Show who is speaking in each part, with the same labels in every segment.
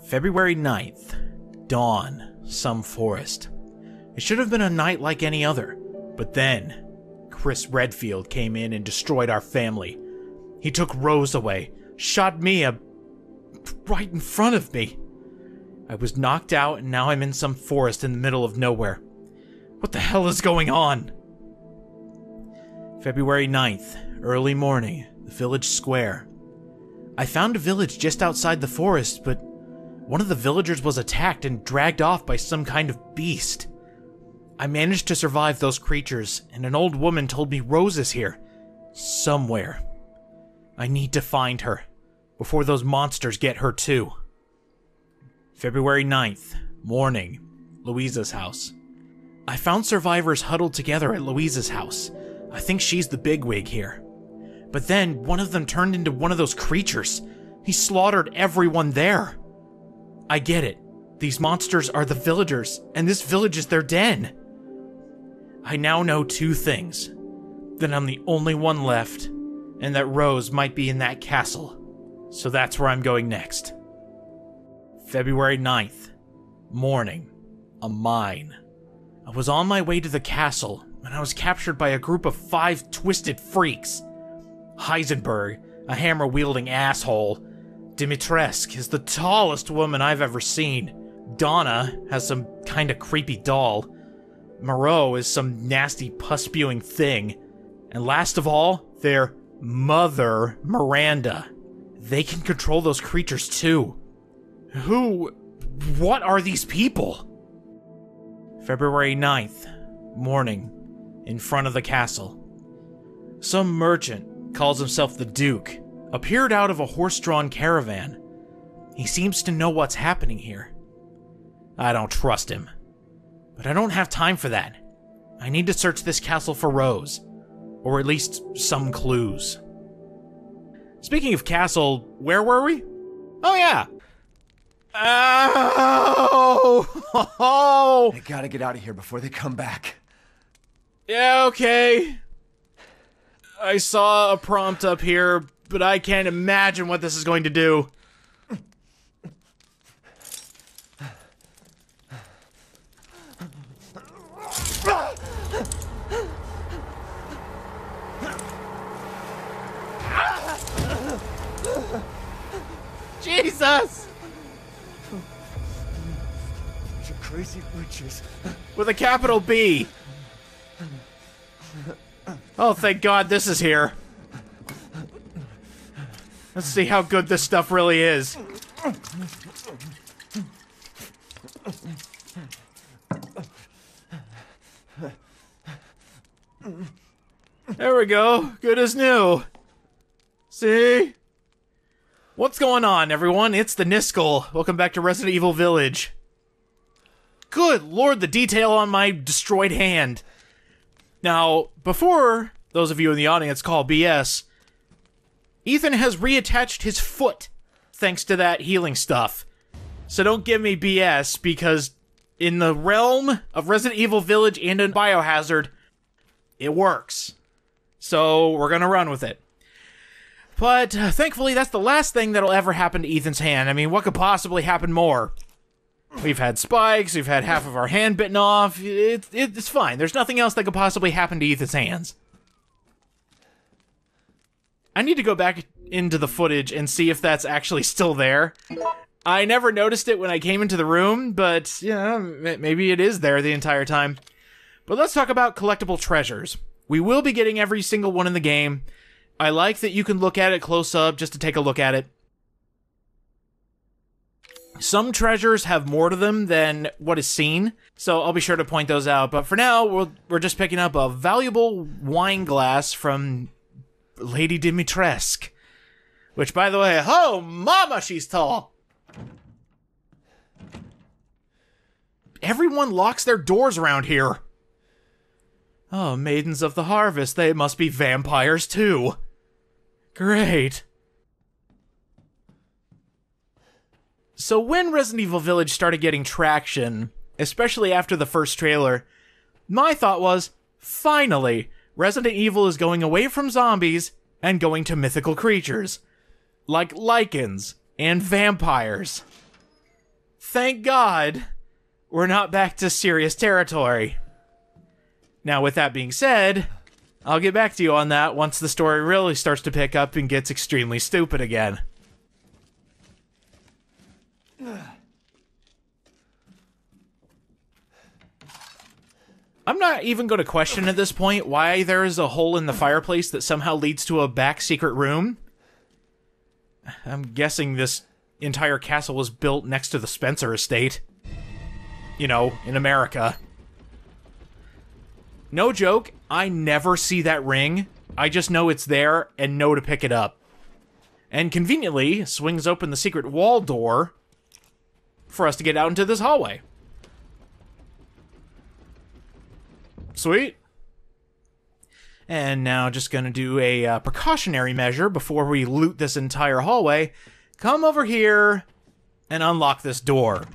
Speaker 1: February 9th. Dawn. Some forest. It should have been a night like any other, but then Chris Redfield came in and destroyed our family. He took Rose away, shot Mia right in front of me. I was knocked out and now I'm in some forest in the middle of nowhere. What the hell is going on? February 9th, early morning, the village square. I found a village just outside the forest, but one of the villagers was attacked and dragged off by some kind of beast. I managed to survive those creatures, and an old woman told me Rose is here. Somewhere. I need to find her, before those monsters get her too. February 9th, morning, Louisa's house. I found survivors huddled together at Louisa's house. I think she's the bigwig here. But then, one of them turned into one of those creatures. He slaughtered everyone there. I get it. These monsters are the villagers, and this village is their den. I now know two things. That I'm the only one left, and that Rose might be in that castle. So that's where I'm going next. February 9th, morning, a mine. I was on my way to the castle when I was captured by a group of 5 twisted freaks. Heisenberg, a hammer-wielding asshole. Dimitrescu is the tallest woman I've ever seen. Donna has some kinda creepy doll. Moreau is some nasty pus-spewing thing. And last of all, their mother, Miranda. They can control those creatures too. What are these people? February 9th, morning, in front of the castle. Some merchant, calls himself the Duke, appeared out of a horse-drawn caravan. He seems to know what's happening here. I don't trust him. But I don't have time for that. I need to search this castle for Rose. Or at least some clues. Speaking of castle, where were we? Oh yeah! Oh!
Speaker 2: I gotta get out of here before they come back.
Speaker 1: Yeah, okay. I saw a prompt up here, but I can't imagine what this is going to do. Jesus!
Speaker 2: You crazy witches.
Speaker 1: With a capital B. Oh, thank God this is here. Let's see how good this stuff really is. There we go. Good as new. See? What's going on, everyone? It's the Niskel. Welcome back to Resident Evil Village. Good lord, the detail on my destroyed hand. Now, before those of you in the audience call BS, Ethan has reattached his foot thanks to that healing stuff. So don't give me BS, because in the realm of Resident Evil Village and in Biohazard, it works. So we're gonna run with it. But thankfully, that's the last thing that'll ever happen to Ethan's hand. I mean, what could possibly happen more? We've had spikes, we've had half of our hand bitten off. It's fine. There's nothing else that could possibly happen to Ethan's hands. I need to go back into the footage and see if that's actually still there. I never noticed it when I came into the room, but, yeah, maybe it is there the entire time. But let's talk about collectible treasures. We will be getting every single one in the game. I like that you can look at it close up just to take a look at it. Some treasures have more to them than what is seen, so I'll be sure to point those out. But for now, we're just picking up a valuable wine glass from Lady Dimitrescu. Which, by the way, oh, mama, she's tall! Everyone locks their doors around here. Oh, maidens of the harvest, they must be vampires too. Great. So when Resident Evil Village started getting traction, especially after the first trailer, my thought was, finally, Resident Evil is going away from zombies and going to mythical creatures. Like lichens and vampires. thank God we're not back to serious territory. Now, with that being said, I'll get back to you on that once the story really starts to pick up and gets extremely stupid again. I'm not even going to question at this point why there is a hole in the fireplace that somehow leads to a back secret room. I'm guessing this entire castle was built next to the Spencer estate. You know, in America. No joke, I never see that ring. I just know it's there and know to pick it up. And conveniently swings open the secret wall door for us to get out into this hallway. Sweet. And now just gonna do a precautionary measure before we loot this entire hallway. Come over here and unlock this door.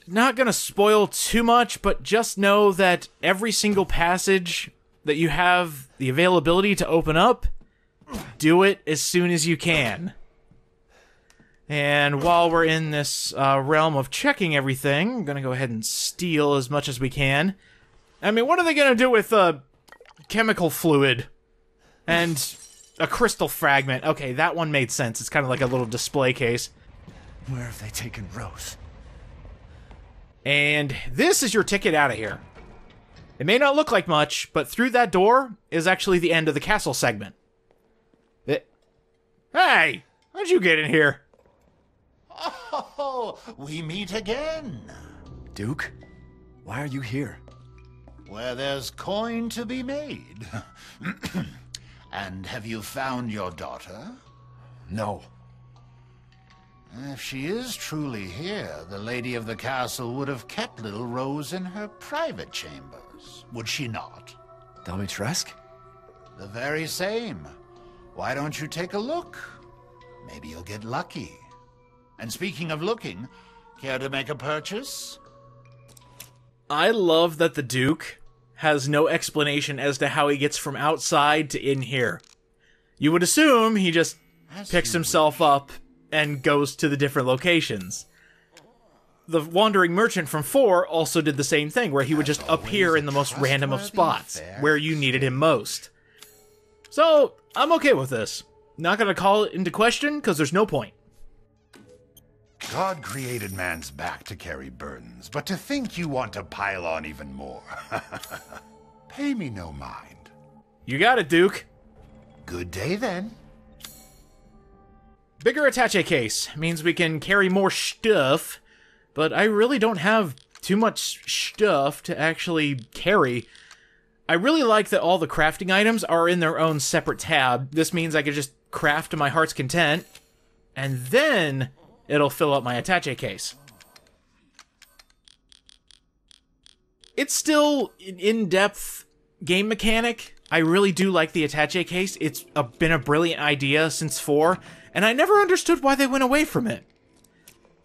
Speaker 1: Not gonna spoil too much, but just know that every single passage that you have the availability to open up, do it as soon as you can. And while we're in this realm of checking everything, I'm gonna go ahead and steal as much as we can. I mean, what are they gonna do with chemical fluid and a crystal fragment? Okay, that one made sense. It's kind of like a little display case.
Speaker 2: Where have they taken Rose?
Speaker 1: And this is your ticket out of here. It may not look like much, but through that door is actually the end of the castle segment. Hey! How'd you get in here?
Speaker 3: Oh, we meet again.
Speaker 2: Duke? Why are you here?
Speaker 3: Where there's coin to be made. And have you found your daughter?
Speaker 2: No.
Speaker 3: If she is truly here, the lady of the castle would have kept little Rose in her private chambers, would she not?
Speaker 2: Dimitrescu?
Speaker 3: The very same. Why don't you take a look? Maybe you'll get lucky. And speaking of looking, care to make a purchase?
Speaker 1: I love that the Duke has no explanation as to how he gets from outside to in here. You would assume he just picks himself up and goes to the different locations. The Wandering Merchant from 4 also did the same thing, where he would just appear in the most random of spots, where you needed him most. So, I'm okay with this. Not gonna call it into question, because there's no point.
Speaker 4: God created man's back to carry burdens, but to think you want to pile on even more. Pay me no mind.
Speaker 1: You got it, Duke.
Speaker 4: Good day, then.
Speaker 1: Bigger attache case means we can carry more stuff, but I really don't have too much stuff to actually carry. I really like that all the crafting items are in their own separate tab. This means I can just craft to my heart's content, and then it'll fill up my attache case. It's still an in-depth game mechanic. I really do like the attache case. It's been a brilliant idea since 4, and I never understood why they went away from it.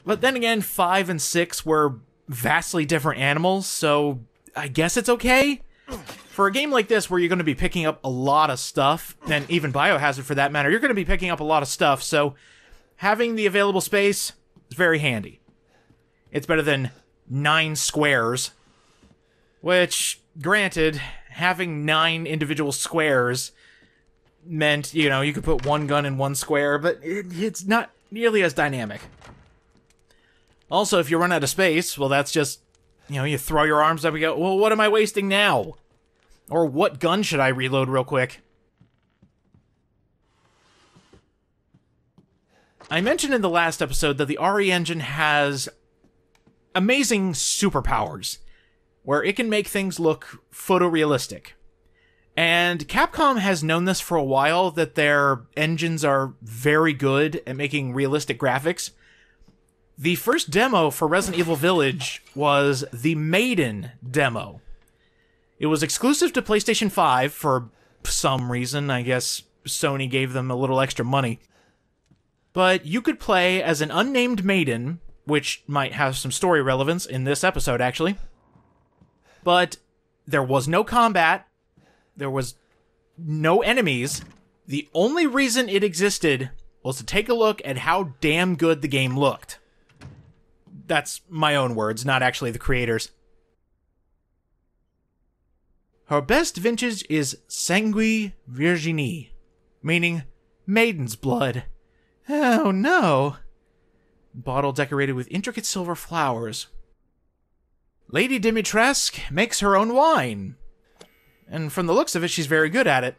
Speaker 1: But then again, 5 and 6 were vastly different animals, so I guess it's okay. For a game like this, where you're going to be picking up a lot of stuff, and even Biohazard for that matter, you're going to be picking up a lot of stuff, so having the available space is very handy. It's better than 9 squares, which, granted, having 9 individual squares meant, you know, you could put one gun in one square, but it's not nearly as dynamic. Also, if you run out of space, well, that's just, you know, you throw your arms up and go, well, what am I wasting now? Or what gun should I reload real quick? I mentioned in the last episode that the RE engine has amazing superpowers, where it can make things look photorealistic. And Capcom has known this for a while, that their engines are very good at making realistic graphics. The first demo for Resident Evil Village was the Maiden demo. It was exclusive to PlayStation 5 for some reason. I guess Sony gave them a little extra money. But you could play as an unnamed maiden, which might have some story relevance in this episode, actually. But there was no combat. There was no enemies. The only reason it existed was to take a look at how damn good the game looked. That's my own words, not actually the creators. Her best vintage is Sanguis Virginie, meaning maiden's blood. Oh no. Bottle decorated with intricate silver flowers. Lady Dimitrescu makes her own wine. And from the looks of it, she's very good at it.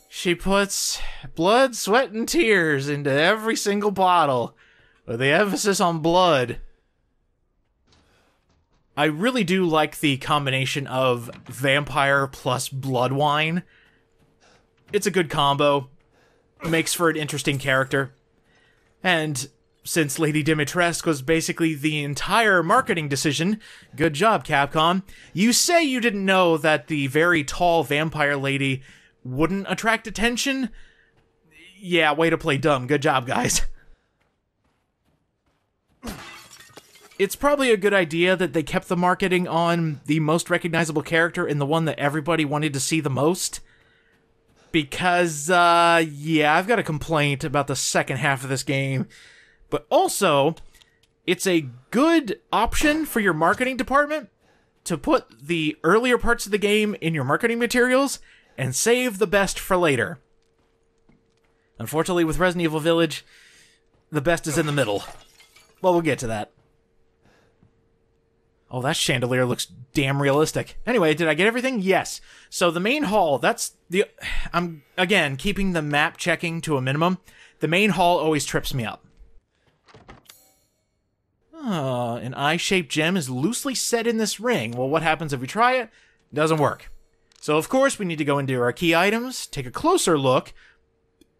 Speaker 1: She puts blood, sweat, and tears into every single bottle, with the emphasis on blood. I really do like the combination of vampire plus blood wine. It's a good combo. Makes for an interesting character. And since Lady Dimitrescu was basically the entire marketing decision, good job, Capcom. You say you didn't know that the very tall vampire lady wouldn't attract attention? Yeah, way to play dumb. Good job, guys. It's probably a good idea that they kept the marketing on the most recognizable character and the one that everybody wanted to see the most. Because, yeah, I've got a complaint about the second half of this game. But also, it's a good option for your marketing department to put the earlier parts of the game in your marketing materials and save the best for later. Unfortunately, with Resident Evil Village, the best is in the middle. Well, we'll get to that. Oh, that chandelier looks damn realistic. Anyway, did I get everything? Yes. So the main hall, that's the... I'm, again, keeping the map checking to a minimum. The main hall always trips me up. An eye-shaped gem is loosely set in this ring. Well, what happens if we try it? It doesn't work. So, of course, we need to go into our key items, take a closer look.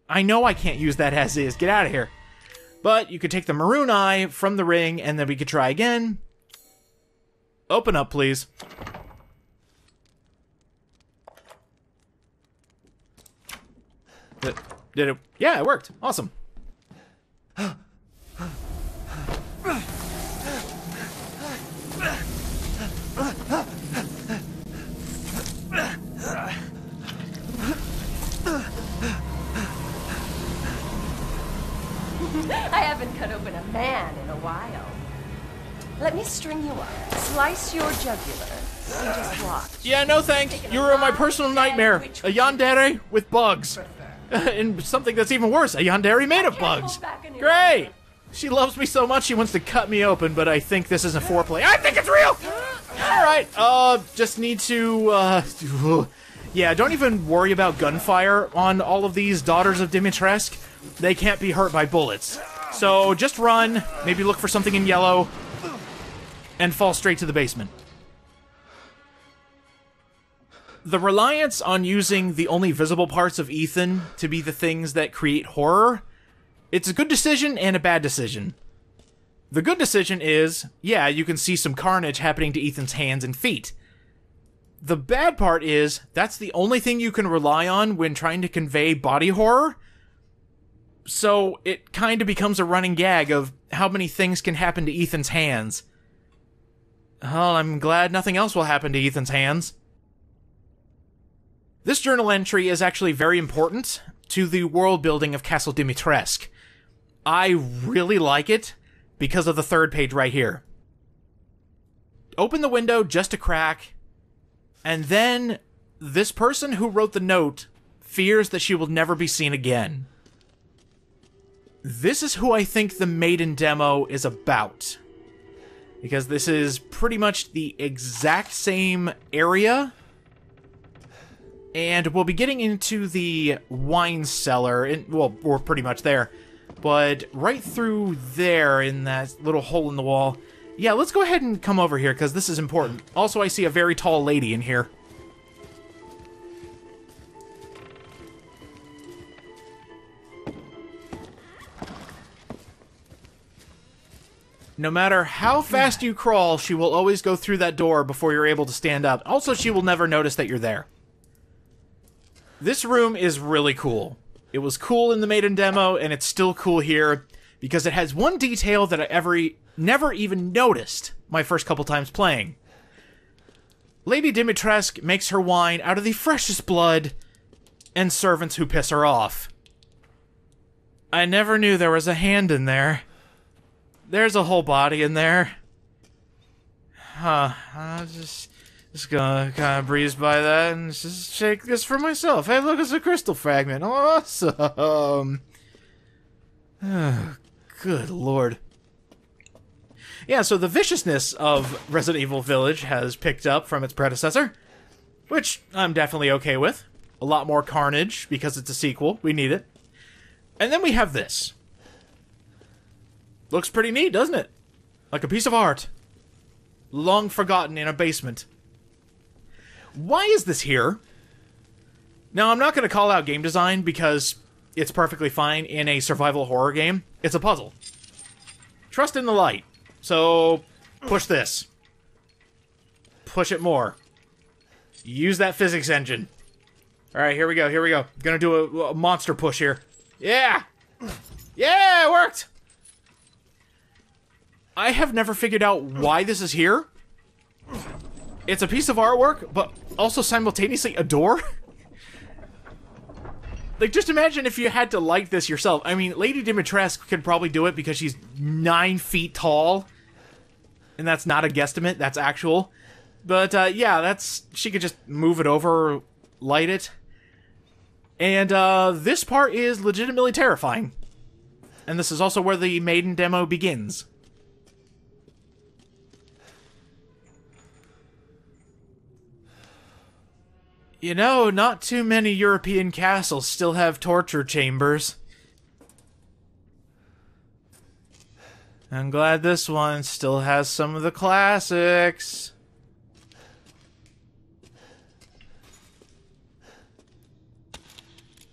Speaker 1: I know I can't use that as is. Get out of here. But you could take the maroon eye from the ring, and then we could try again. Open up, please. Did it? Yeah, it worked. Awesome.
Speaker 5: I haven't cut open a man in a while. Let me string you up, slice your jugular, and just watch.
Speaker 1: Yeah, no thanks. You were my personal nightmare. A yandere with bugs. And something that's even worse, a yandere made of bugs. Great! She loves me so much she wants to cut me open, but I think this isn't foreplay. I think it's real! Alright, just need to, yeah, don't even worry about gunfire on all of these Daughters of Dimitrescu. They can't be hurt by bullets. So just run, maybe look for something in yellow, and fall straight to the basement. The reliance on using the only visible parts of Ethan to be the things that create horror, it's a good decision and a bad decision. The good decision is, yeah, you can see some carnage happening to Ethan's hands and feet. The bad part is, that's the only thing you can rely on when trying to convey body horror. So it kind of becomes a running gag of how many things can happen to Ethan's hands. Well, I'm glad nothing else will happen to Ethan's hands. This journal entry is actually very important to the world building of Castle Dimitrescu. I really like it because of the third page right here. Open the window just a crack, and then this person who wrote the note fears that she will never be seen again. This is who I think the maiden demo is about. Because this is pretty much the exact same area. And we'll be getting into the wine cellar. Well, we're pretty much there. But right through there in that little hole in the wall. Yeah, let's go ahead and come over here because this is important. Also, I see a very tall lady in here. No matter how fast you crawl, she will always go through that door before you're able to stand up. Also, she will never notice that you're there. This room is really cool. It was cool in the maiden demo, and it's still cool here, because it has one detail that I never even noticed my first couple times playing. Lady Dimitrescu makes her wine out of the freshest blood and servants who piss her off. I never knew there was a hand in there. There's a whole body in there. Huh. I'm just gonna kind of breeze by that and just shake this for myself. Hey, look, it's a crystal fragment. Awesome. Oh, good lord. Yeah, so the viciousness of Resident Evil Village has picked up from its predecessor, which I'm definitely okay with. A lot more carnage, because it's a sequel. We need it. And then we have this. Looks pretty neat, doesn't it? Like a piece of art. Long forgotten in a basement. Why is this here? Now, I'm not going to call out game design, because it's perfectly fine in a survival horror game. It's a puzzle. Trust in the light. So, push this. Push it more. Use that physics engine. Alright, here we go, here we go. Gonna do a monster push here. Yeah! Yeah, it worked! I have never figured out why this is here. It's a piece of artwork, but also simultaneously a door? Like, just imagine if you had to light this yourself. I mean, Lady Dimitrescu could probably do it because she's 9 feet tall. And that's not a guesstimate, that's actual. But, yeah, she could just move it over, light it. And, this part is legitimately terrifying. And this is also where the maiden demo begins. You know, not too many European castles still have torture chambers. I'm glad this one still has some of the classics.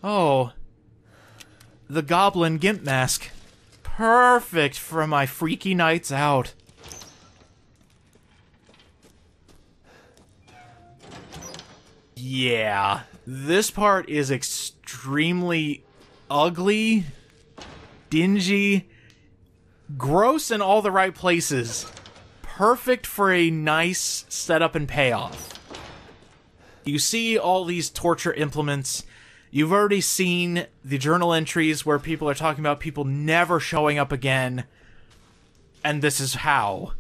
Speaker 1: Oh. The Goblin Gimp Mask. Perfect for my freaky nights out. Yeah, this part is extremely ugly, dingy, gross in all the right places. Perfect for a nice setup and payoff. You see all these torture implements. You've already seen the journal entries where people are talking about people never showing up again. And this is how.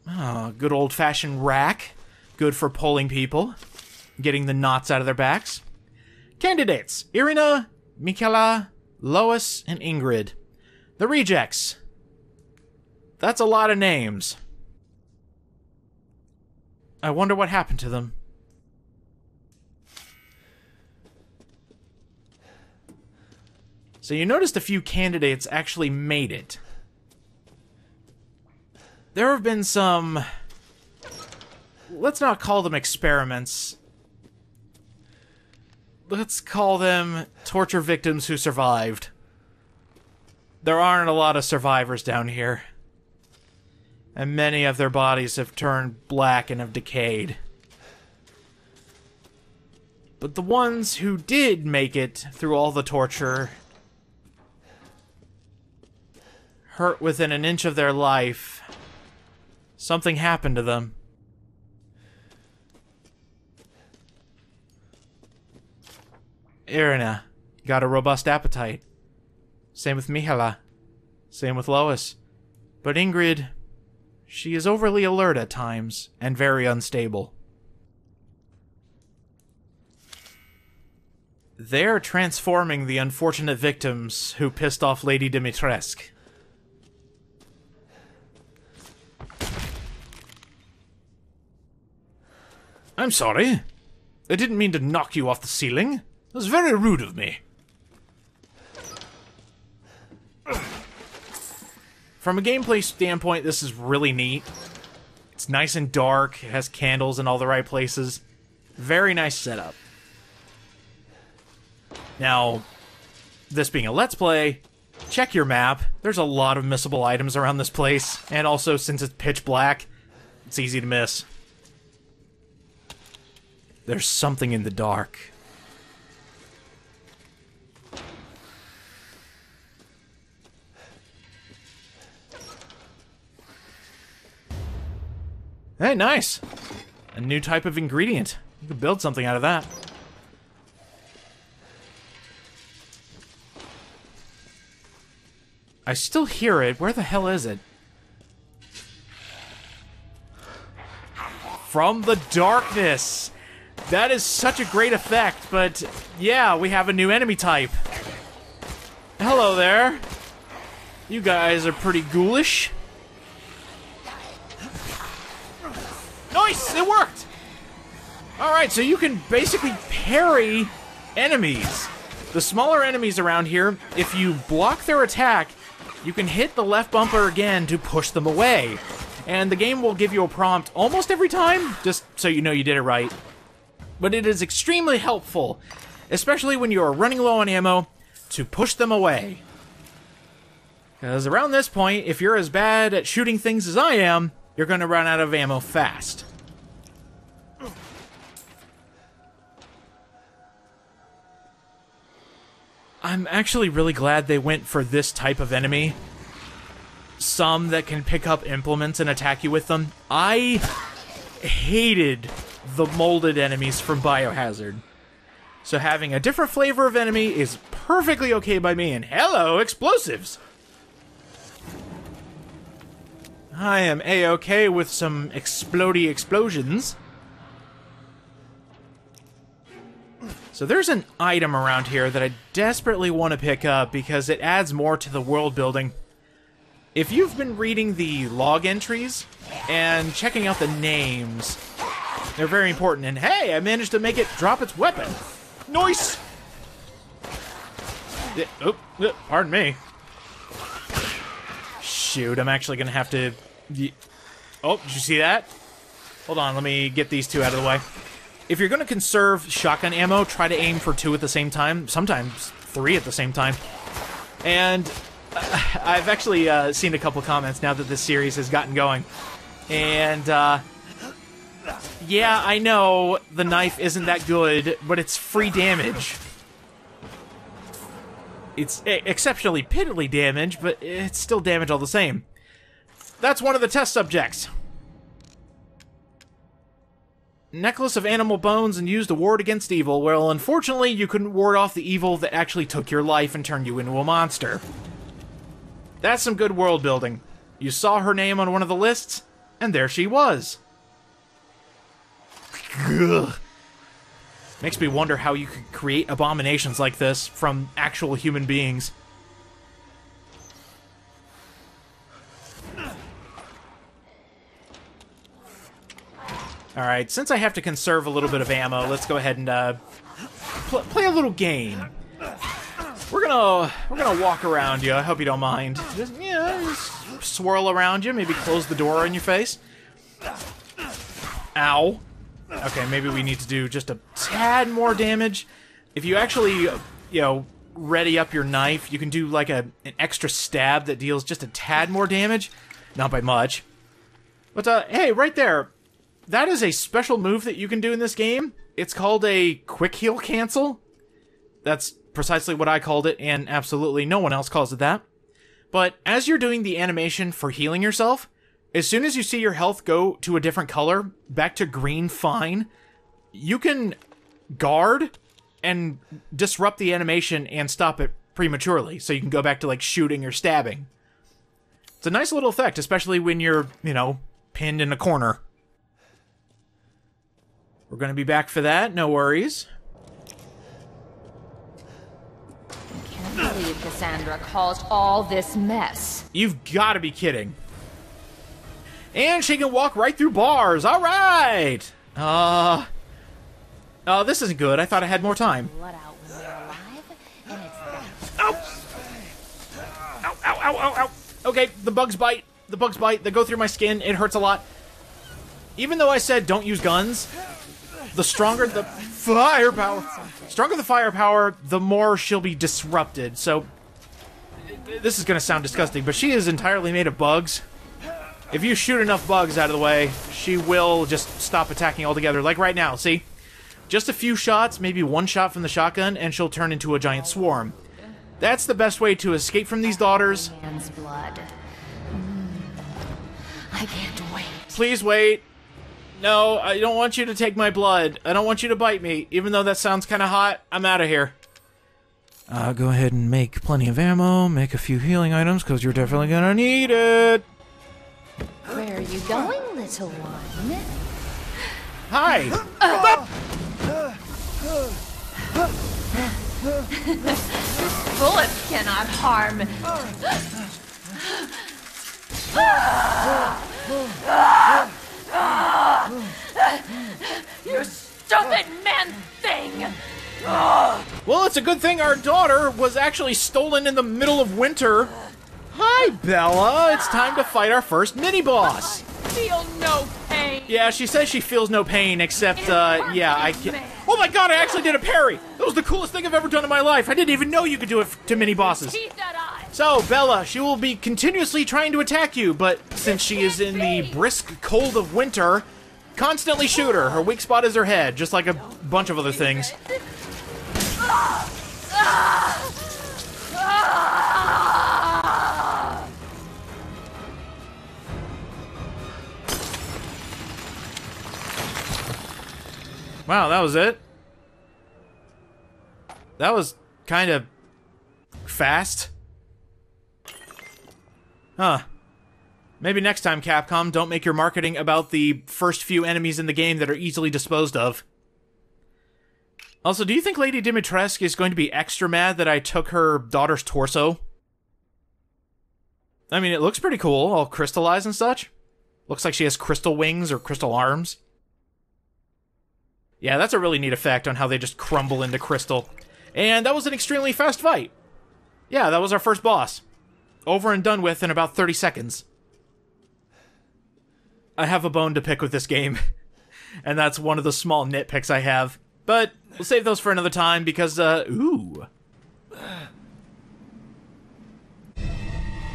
Speaker 1: Oh, good old-fashioned rack. Good for pulling people. Getting the knots out of their backs. Candidates. Irina, Michaela, Lois, and Ingrid. The rejects. That's a lot of names. I wonder what happened to them. So you noticed a few candidates actually made it. There have been some... let's not call them experiments. Let's call them torture victims who survived. There aren't a lot of survivors down here. And many of their bodies have turned black and have decayed. But the ones who did make it through all the torture, hurt within an inch of their life, something happened to them. Irina got a robust appetite. Same with Mihala. Same with Lois. But Ingrid, she is overly alert at times, and very unstable. They're transforming the unfortunate victims who pissed off Lady Dimitrescu. I'm sorry. I didn't mean to knock you off the ceiling. It was very rude of me. From a gameplay standpoint, this is really neat. It's nice and dark, it has candles in all the right places. Very nice setup. Now, this being a Let's Play, check your map. There's a lot of missable items around this place, and also, since it's pitch black, it's easy to miss. There's something in the dark. Hey, nice! A new type of ingredient. You could build something out of that. I still hear it. Where the hell is it? From the darkness! That is such a great effect, but yeah, we have a new enemy type. Hello there. You guys are pretty ghoulish. Nice! It worked! Alright, so you can basically parry enemies. The smaller enemies around here, if you block their attack, you can hit the left bumper again to push them away. And the game will give you a prompt almost every time, just so you know you did it right. But it is extremely helpful, especially when you are running low on ammo, to push them away. Because around this point, if you're as bad at shooting things as I am, you're going to run out of ammo fast. I'm actually really glad they went for this type of enemy. Some that can pick up implements and attack you with them. I hated the molded enemies from Biohazard. So having a different flavor of enemy is perfectly okay by me, and hello, explosives! I am A-okay with some explodey explosions. So there's an item around here that I desperately want to pick up because it adds more to the world building. If you've been reading the log entries and checking out the names, they're very important. And hey, I managed to make it drop its weapon. Nice! Pardon me. Shoot, I'm actually going to have to... Oh, did you see that? Hold on, let me get these two out of the way. If you're going to conserve shotgun ammo, try to aim for 2 at the same time. Sometimes 3 at the same time. And I've actually seen a couple comments now that this series has gotten going. And, yeah, I know the knife isn't that good, but it's free damage. It's exceptionally piddly damage, but it's still damage all the same. That's one of the test subjects. Necklace of animal bones and used to ward against evil. Well, unfortunately, you couldn't ward off the evil that actually took your life and turned you into a monster. That's some good world building. You saw her name on one of the lists, and there she was. Ugh. Makes me wonder how you could create abominations like this from actual human beings. Alright, since I have to conserve a little bit of ammo, let's go ahead and play a little game. We're gonna walk around you. I hope you don't mind. Just swirl around you, maybe close the door in your face. Ow. Okay, maybe we need to do just a tad more damage. If you actually, ready up your knife, you can do like an extra stab that deals just a tad more damage. Not by much. But, hey, right there. That is a special move that you can do in this game. It's called a quick heal cancel. That's precisely what I called it, and absolutely no one else calls it that. But as you're doing the animation for healing yourself, as soon as you see your health go to a different color, back to green fine, you can guard and disrupt the animation and stop it prematurely, so you can go back to, like, shooting or stabbing. It's a nice little effect, especially when you're, pinned in a corner. We're gonna be back for that, no worries.
Speaker 5: I can't believe Cassandra caused all this mess.
Speaker 1: You've gotta be kidding. And she can walk right through bars, alright! This isn't good, I thought I had more time.
Speaker 5: Blood out when they're alive, and it's that.
Speaker 1: Ow! Ow, ow, ow, ow, ow! Okay, the bugs bite. The bugs bite, they go through my skin, it hurts a lot. Even though I said don't use guns, the stronger the firepower, the more she'll be disrupted. So, this is going to sound disgusting, but she is entirely made of bugs. If you shoot enough bugs out of the way, she will just stop attacking altogether. Like right now, see? Just a few shots, maybe one shot from the shotgun, and she'll turn into a giant swarm. That's the best way to escape from these daughters.
Speaker 5: Man's blood. I can't wait.
Speaker 1: Please wait. No, I don't want you to take my blood. I don't want you to bite me. Even though that sounds kind of hot, I'm out of here. Go ahead and make plenty of ammo, make a few healing items, because you're definitely gonna need it.
Speaker 5: Where are you going, little one?
Speaker 1: Hi!
Speaker 5: Bullets cannot harm. You stupid man thing!
Speaker 1: Well, it's a good thing our daughter was actually stolen in the middle of winter. Hi, Bella. It's time to fight our first mini-boss.
Speaker 5: Feel no pain.
Speaker 1: Yeah, she says she feels no pain, except, yeah, I can't... Oh my god, I actually did a parry! That was the coolest thing I've ever done in my life. I didn't even know you could do it to mini-bosses.
Speaker 5: Keep that eye.
Speaker 1: So, Bella, she will be continuously trying to attack you, but since she is in the brisk cold of winter, constantly shoot her. Her weak spot is her head, just like a bunch of other things. Wow, that was it? That was kind of fast. Huh. Maybe next time, Capcom, don't make your marketing about the first few enemies in the game that are easily disposed of. Also, do you think Lady Dimitrescu is going to be extra mad that I took her daughter's torso? I mean, it looks pretty cool, all crystallized and such. Looks like she has crystal wings or crystal arms. Yeah, that's a really neat effect on how they just crumble into crystal. And that was an extremely fast fight. Yeah, that was our first boss. Over and done with in about 30 seconds. I have a bone to pick with this game. And that's one of the small nitpicks I have. But we'll save those for another time because, ooh.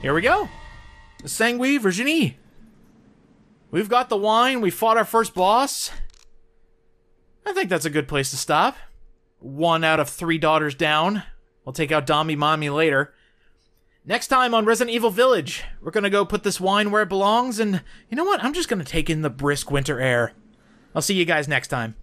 Speaker 1: Here we go. Sanguis Virginie. We've got the wine, we fought our first boss. I think that's a good place to stop. 1 out of 3 daughters down. We'll take out Dommy Mommy later. Next time on Resident Evil Village, we're gonna go put this wine where it belongs, and you know what? I'm just gonna take in the brisk winter air. I'll see you guys next time.